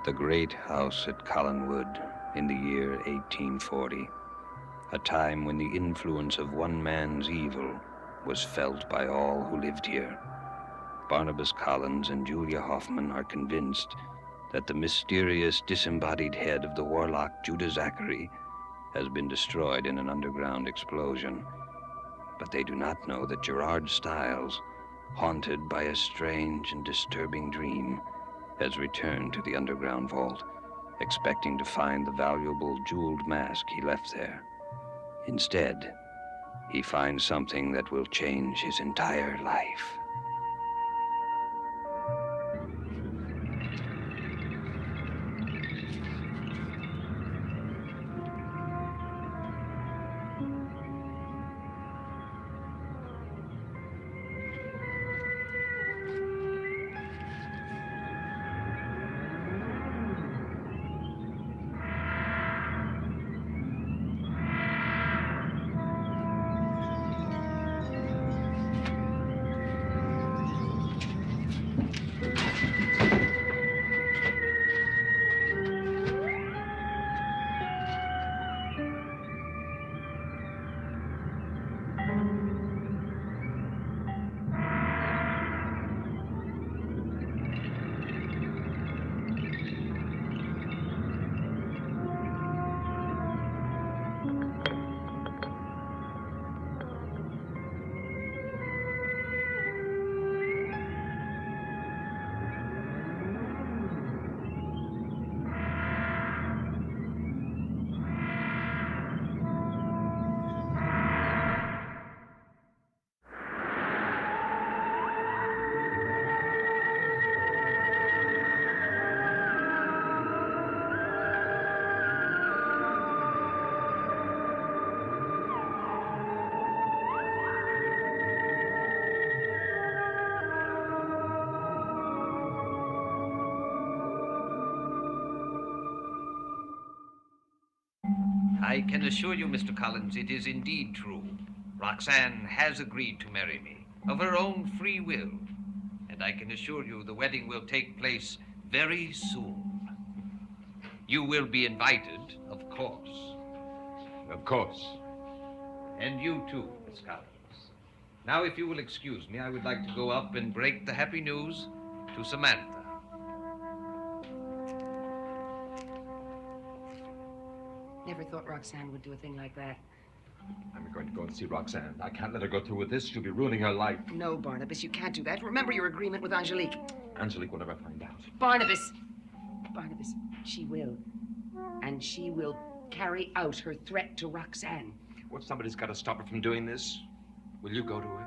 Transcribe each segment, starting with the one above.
The great house at Collinwood in the year 1840, a time when the influence of one man's evil was felt by all who lived here. Barnabas Collins and Julia Hoffman are convinced that the mysterious disembodied head of the warlock Judah Zachary has been destroyed in an underground explosion. But they do not know that Gerard Stiles, haunted by a strange and disturbing dream, has returned to the underground vault, expecting to find the valuable jeweled mask he left there. Instead, he finds something that will change his entire life. I can assure you, Mr. Collins, it is indeed true. Roxanne has agreed to marry me of her own free will. And I can assure you the wedding will take place very soon. You will be invited, of course. Of course. And you too, Miss Collins. Now, if you will excuse me, I would like to go up and break the happy news to Samantha. Never thought Roxanne would do a thing like that. I'm going to go and see Roxanne. I can't let her go through with this. She'll be ruining her life. No, Barnabas, you can't do that. Remember your agreement with Angelique. Angelique will never find out. Barnabas, she will. And she will carry out her threat to Roxanne. Well, somebody's got to stop her from doing this. Will you go to her?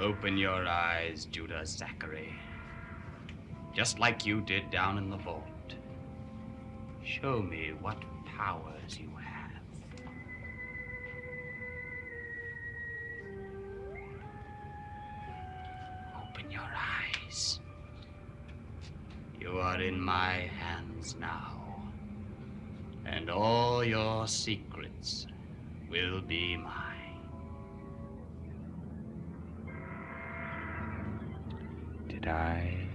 Open your eyes, Judah Zachary. Just like you did down in the vault. Show me what powers you have. Open your eyes. You are in my hands now. And all your secrets will be mine. Did I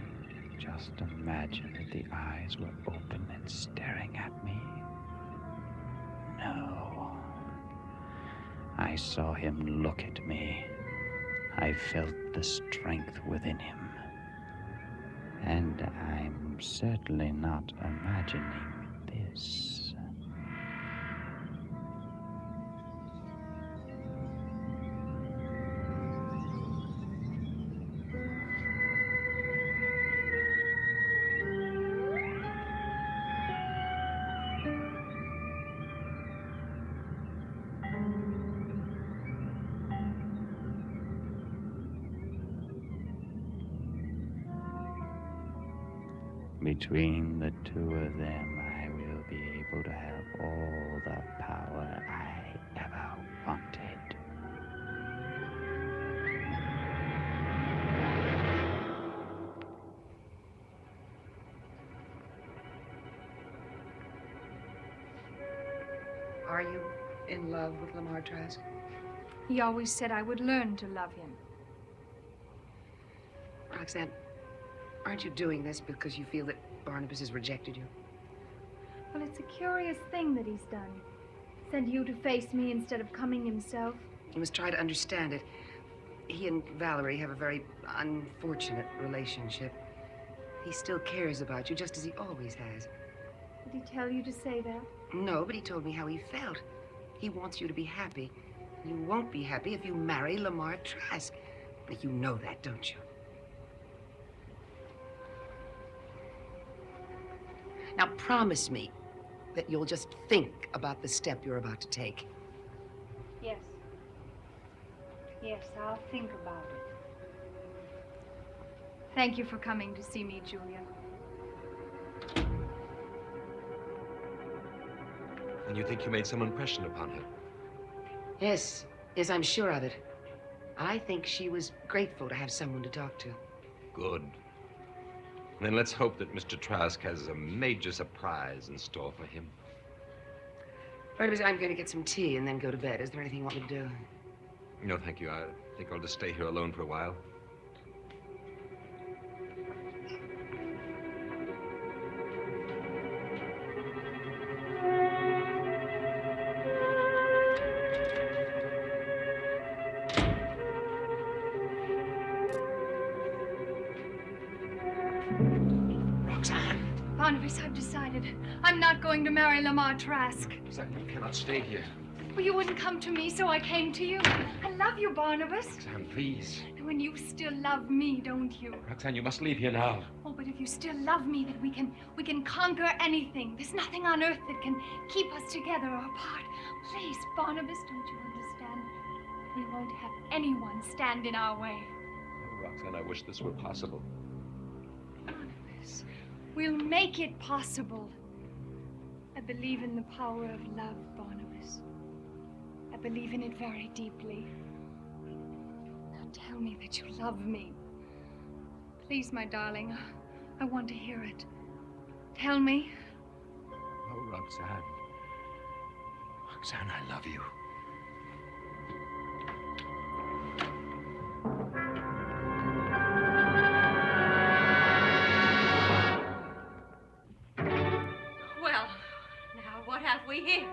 just imagine that the eyes were open and staring at me? No. I saw him look at me. I felt the strength within him. And I'm certainly not imagining this. Between the two of them, I will be grateful to have all the power I ever wanted. Are you in love with Lamar Trask? He always said I would learn to love him. Roxanne, aren't you doing this because you feel that Barnabas has rejected you? Well, it's a curious thing that he's done. Sent you to face me instead of coming himself. You must try to understand it. He and Valerie have a very unfortunate relationship. He still cares about you just as he always has. Did he tell you to say that? No, but he told me how he felt. He wants you to be happy. You won't be happy if you marry Lamar Trask. You know that, don't you? Now, promise me that you'll just think about the step you're about to take. Yes. Yes, I'll think about it. Thank you for coming to see me, Julia. And you think you made some impression upon her? Yes, yes, I'm sure of it. I think she was grateful to have someone to talk to. Good. Then let's hope that Mr. Trask has a major surprise in store for him. Barnabas, I'm going to get some tea and then go to bed. Is there anything you want me to do? No, thank you. I think I'll just stay here alone for a while. Barnabas, I've decided. I'm not going to marry Lamar Trask. Roxanne, you cannot stay here. Well, you wouldn't come to me, so I came to you. I love you, Barnabas. Roxanne, please. And you still love me, don't you? Roxanne, you must leave here now. Oh, but if you still love me, that we can conquer anything. There's nothing on earth that can keep us together or apart. Please, Barnabas, don't you understand? We won't have anyone stand in our way. Oh, Roxanne, I wish this were possible. Barnabas, we'll make it possible. I believe in the power of love, Barnabas. I believe in it very deeply. Now tell me that you love me. Please, my darling, I want to hear it. Tell me. Oh, Roxanne. Roxanne, I love you. Well, now what have we here?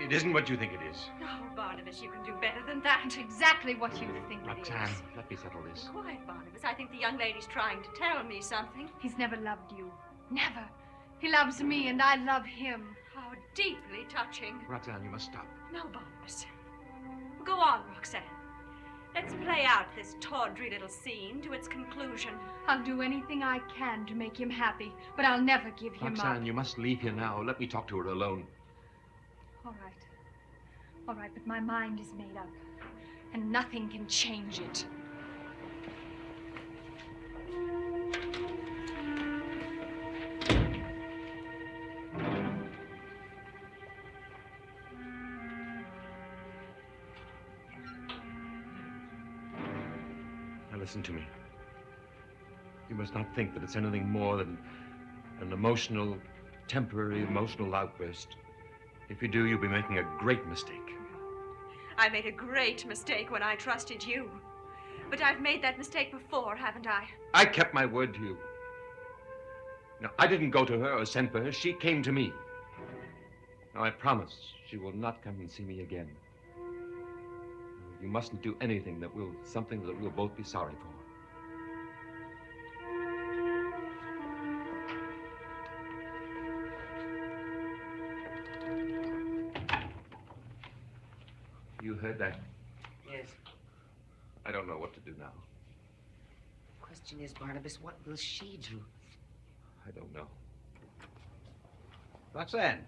It isn't what you think it is. Oh, Barnabas, you can do better than that. It's exactly what you think it Roxanne, is. let me settle this. Quiet, Barnabas. I think the young lady's trying to tell me something. He's never loved you. Never. He loves me and I love him. How deeply touching. Roxanne, you must stop. No, Barnabas. Go on, Roxanne. Let's play out this tawdry little scene to its conclusion. I'll do anything I can to make him happy, but I'll never give him Roxanne, up. you must leave here now. Let me talk to her alone. All right. All right, but my mind is made up, and nothing can change it. Now listen to me. You must not think that it's anything more than an temporary emotional outburst. If you do, you'll be making a great mistake. I made a great mistake when I trusted you. But I've made that mistake before, haven't I? I kept my word to you. Now, I didn't go to her or send for her. She came to me. Now, I promise she will not come and see me again. You mustn't do anything something that we'll both be sorry for. You heard that? Yes. I don't know what to do now. The question is, Barnabas, what will she do? I don't know. Roxanne,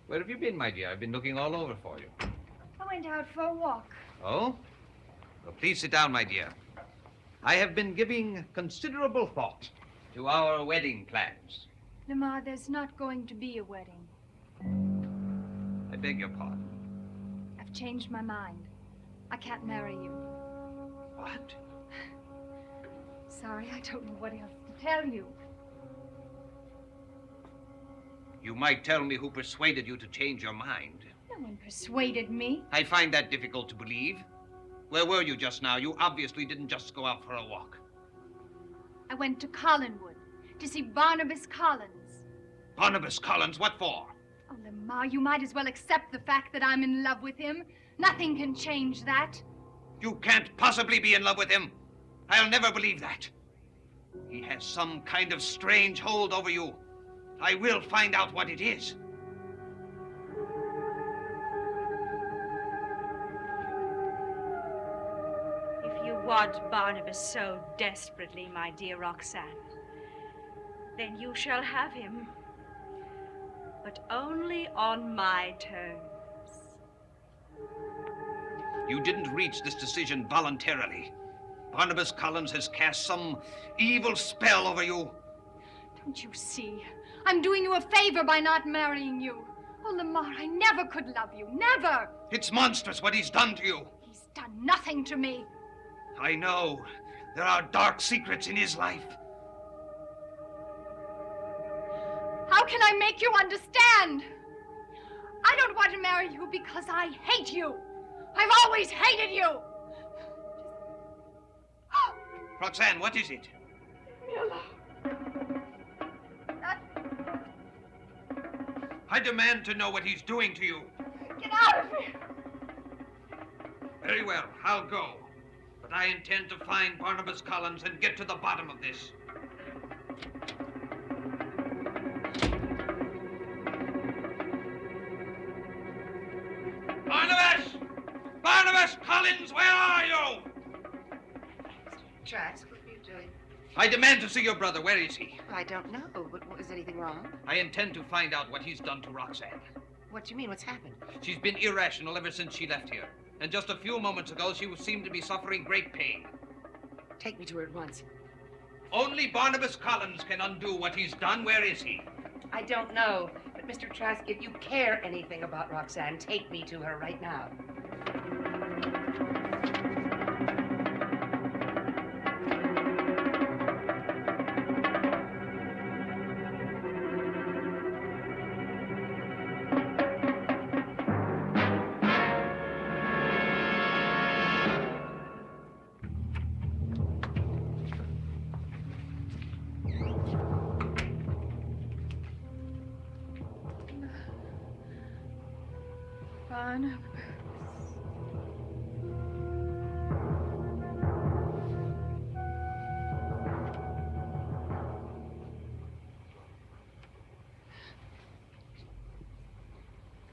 where have you been, my dear? I've been looking all over for you. I went out for a walk. Oh? Well, please sit down, my dear. I have been giving considerable thought to our wedding plans. Lamar, there's not going to be a wedding. I beg your pardon. I've changed my mind. I can't marry you. What? Sorry, I don't know what else to tell you. You might tell me who persuaded you to change your mind. No one persuaded me. I find that difficult to believe. Where were you just now? You obviously didn't just go out for a walk. I went to Collinwood to see Barnabas Collins. Barnabas Collins, what for? Oh, Lamar, you might as well accept the fact that I'm in love with him. Nothing can change that. You can't possibly be in love with him. I'll never believe that. He has some kind of strange hold over you. I will find out what it is. If you want Barnabas so desperately, my dear Roxanne, then you shall have him. But only on my terms. You didn't reach this decision voluntarily. Barnabas Collins has cast some evil spell over you. Don't you see? I'm doing you a favor by not marrying you. Oh, Lamar, I never could love you. Never. It's monstrous what he's done to you. He's done nothing to me. I know. There are dark secrets in his life. How can I make you understand? I don't want to marry you because I hate you. I've always hated you. Roxanne, what is it? Leave me alone. I demand to know what he's doing to you. Get out of here. Very well, I'll go. But I intend to find Barnabas Collins and get to the bottom of this. Barnabas! Barnabas Collins, where are you? Trask, what are you doing? I demand to see your brother. Where is he? I don't know. Is anything wrong? I intend to find out what he's done to Roxanne. What do you mean? What's happened? She's been irrational ever since she left here. And just a few moments ago, she seemed to be suffering great pain. Take me to her at once. Only Barnabas Collins can undo what he's done. Where is he? I don't know. But, Mr. Trask, if you care anything about Roxanne, take me to her right now. Barnabas.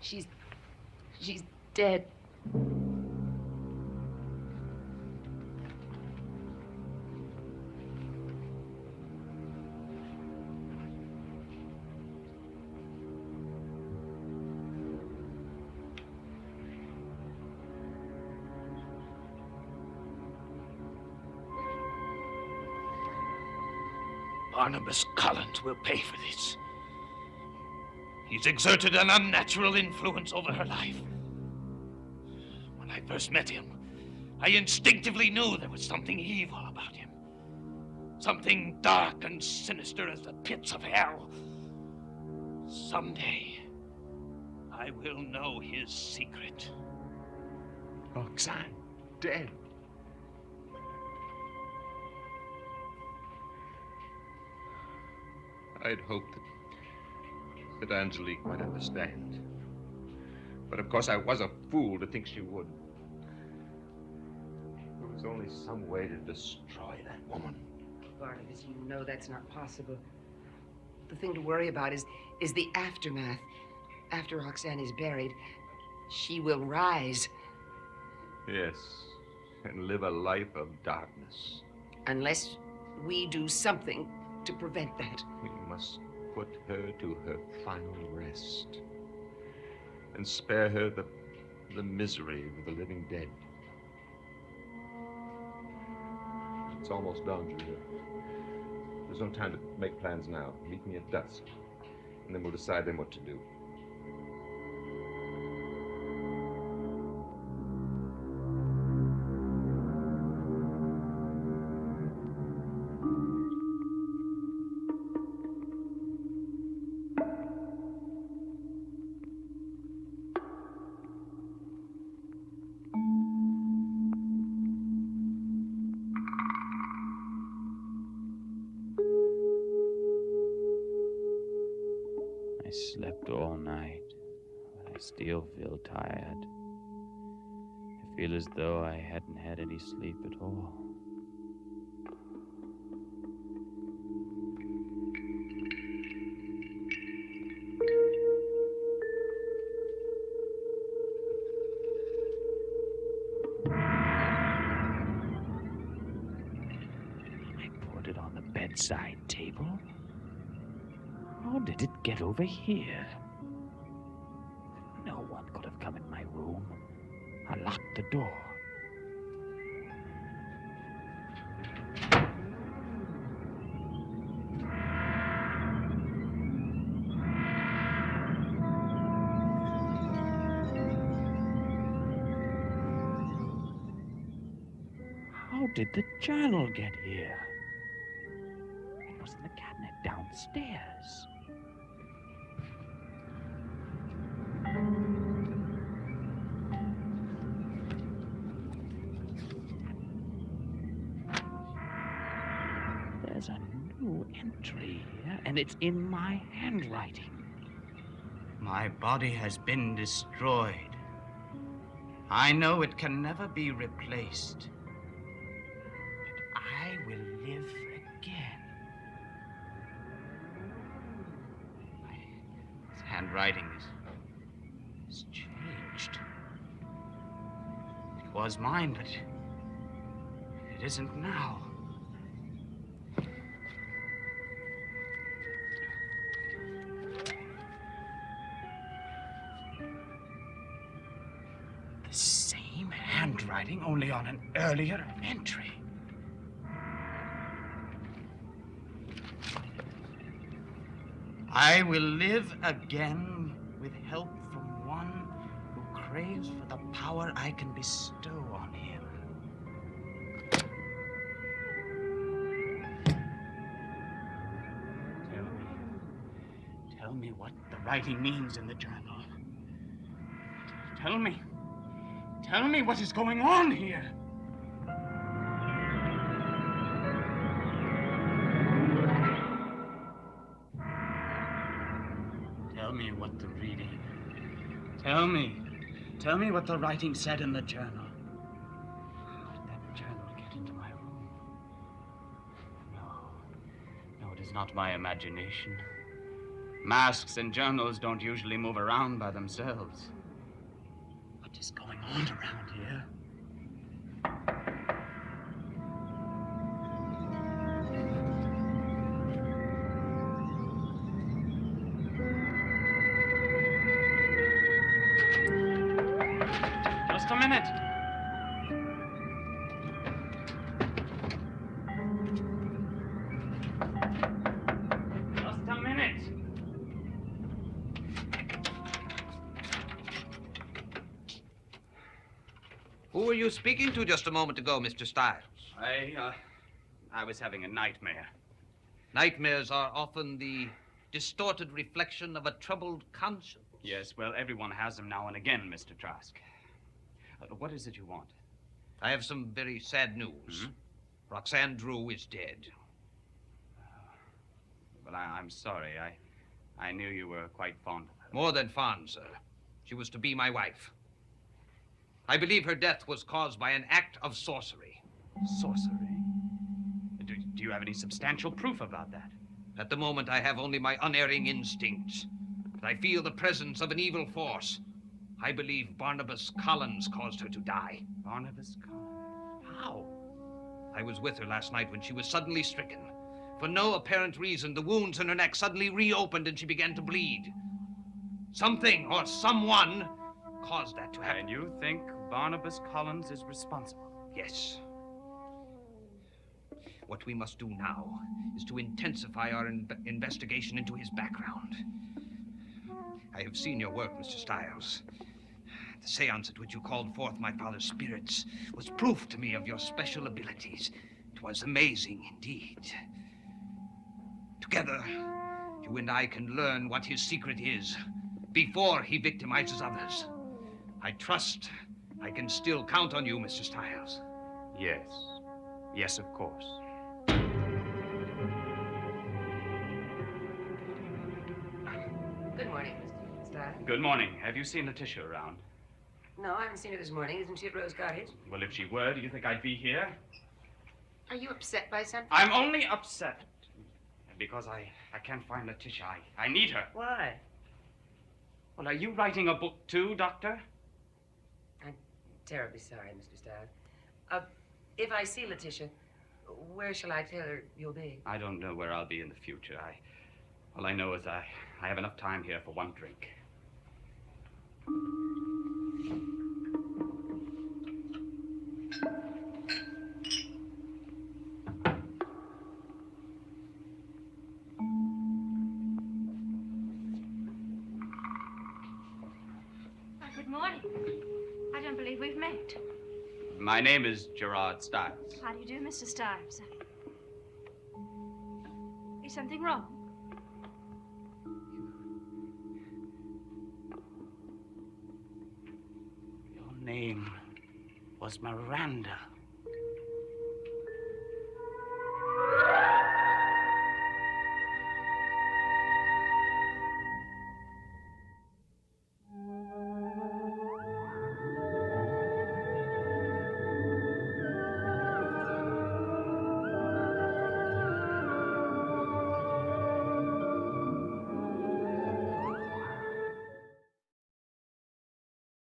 She's dead. Barnabas Collins will pay for this. He's exerted an unnatural influence over her life. When I first met him, I instinctively knew there was something evil about him. Something dark and sinister as the pits of hell. Someday, I will know his secret. Roxanne, dead. I'd hoped that Angelique might understand. But of course I was a fool to think she would. There was only some way to destroy that woman. Barnabas, you know that's not possible. The thing to worry about is the aftermath. After Roxanne is buried, she will rise. Yes, and live a life of darkness. Unless we do something to prevent that. We must put her to her final rest and spare her the misery of the living dead. It's almost dawn, Julia. There's no time to make plans now. Meet me at dusk, and then we'll decide then what to do. I slept all night, but I still feel tired. I feel as though I hadn't had any sleep at all. I put it on the bedside table. How did it get over here? No one could have come in my room. I locked the door. How did the journal get here? It was in the cabinet downstairs. There's a new entry here, and it's in my handwriting. My body has been destroyed. I know it can never be replaced. But I will live again. His handwriting is changed. It was mine, but it isn't now. The same handwriting, only on an earlier entry. I will live again with help from one who craves for the power I can bestow on him. Tell me what the writing means in the journal. Tell me what is going on here. Tell me what the reading. Tell me what the writing said in the journal. How did that journal get into my room? No, it is not my imagination. Masks and journals don't usually move around by themselves. What is going on around here? Just a minute. Just a minute. Who were you speaking to just a moment ago, Mr. Styles? I was having a nightmare. Nightmares are often the distorted reflection of a troubled conscience. Yes, well, everyone has them now and again, Mr. Trask. What is it you want? I have some very sad news. Roxanne Drew is dead. Well, I'm sorry. I knew you were quite fond of her. More than fond, sir. She was to be my wife. I believe her death was caused by an act of sorcery. Sorcery? Do you have any substantial proof about that? At the moment, I have only my unerring instincts. But I feel the presence of an evil force. I believe Barnabas Collins caused her to die. Barnabas Collins? How? I was with her last night when she was suddenly stricken. For no apparent reason, the wounds in her neck suddenly reopened and she began to bleed. Something or someone caused that to happen. And you think Barnabas Collins is responsible? Yes. What we must do now is to intensify our investigation into his background. I have seen your work, Mr. Styles. The seance at which you called forth my father's spirits was proof to me of your special abilities. It was amazing indeed. Together, you and I can learn what his secret is before he victimizes others. I trust I can still count on you, Mr. Styles. Yes. Yes, of course. Good morning, Mr. Stiles. Good morning. Have you seen Letitia around? No, I haven't seen her this morning. Isn't she at Rose Cottage? Well, if she were, do you think I'd be here? Are you upset by something? I'm only upset because I can't find Letitia. I need her. Why? Well, are you writing a book too, Doctor? I'm terribly sorry, Mr. Stiles. If I see Letitia, where shall I tell her you'll be? I don't know where I'll be in the future. All I know is I have enough time here for one drink. Good morning. I don't believe we've met. My name is Gerard Stiles. How do you do, Mr. Stiles? Is something wrong? Your name was Miranda.